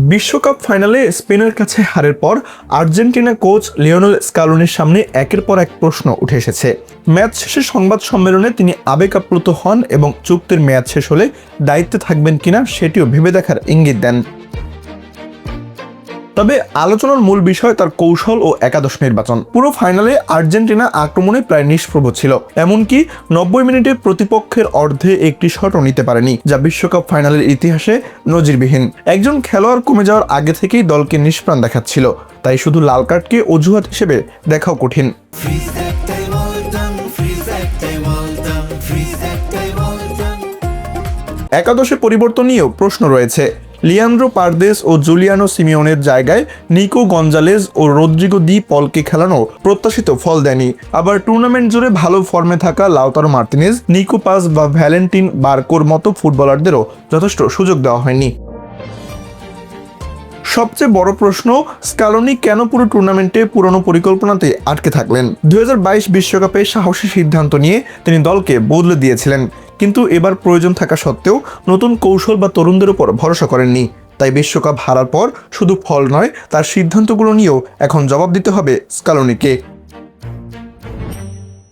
বিশ্বকাপ ফাইনালে স্পেনের কাছে হারের পর আর্জেন্টিনা কোচ লিওনেল স্কালোনির সামনে একের পর এক প্রশ্ন উঠে এসেছে। ম্যাচ শেষে সংবাদ সম্মেলনে তিনি আবেগ আপ্লুত হন এবং চুক্তির মেয়াদ শেষ হলে দায়িত্বে থাকবেন কিনা সেটিও ভেবে দেখার ইঙ্গিত দেন। তবে আলোচনার মূল বিষয় তার কৌশল ও একাদশ নির্বাচন। পুরো ফাইনালে আর্জেন্টিনা আক্রমণে প্রায় নিষ্প্রভ ছিল, এমনকি 90 মিনিটে প্রতিপক্ষের অর্ধে একটি শটও নিতে পারেনি, যা বিশ্বকাপ ফাইনালের ইতিহাসে নজিরবিহীন। একজন খেলোয়াড় কমে যাওয়ার আগে থেকেই দলকে নিষ্প্রাণ দেখাচ্ছিল, তাই শুধু লাল কার্ডকে অজুহাত হিসেবে দেখাও কঠিন। একাদশে পরিবর্তন নিয়েও প্রশ্ন রয়েছে। লিয়ান্দ্রো পারদেস ও জুলিয়ানো সিমিওনের জায়গায় নিকো গঞ্জালেজ ও রদ্রিগো দি পলকে খেলানো প্রত্যাশিত ফল দেয়নি। আবার টুর্নামেন্ট জুড়ে ভালো ফর্মে থাকা লাউতারো মার্তিনেজ, নিকো পাস বা ভ্যালেন্টিন বার্কোর মতো ফুটবলারদেরও যথেষ্ট সুযোগ দেওয়া হয়নি। সবচেয়ে বড় প্রশ্ন, স্কালোনি কেন পুরো টুর্নামেন্টে পুরনো পরিকল্পনাতে আটকে থাকলেন? 2022 বিশ্বকাপে সাহসী সিদ্ধান্ত নিয়ে তিনি দলকে বদলে দিয়েছিলেন, কিন্তু এবার প্রয়োজন থাকা সত্ত্বেও নতুন কৌশল বা তরুণদের উপর ভরসা করেননি। তাই বিশ্বকাপ হারার পর শুধু ফল নয়, তার সিদ্ধান্তগুলো নিয়েও এখন জবাব দিতে হবে স্কালোনিকে।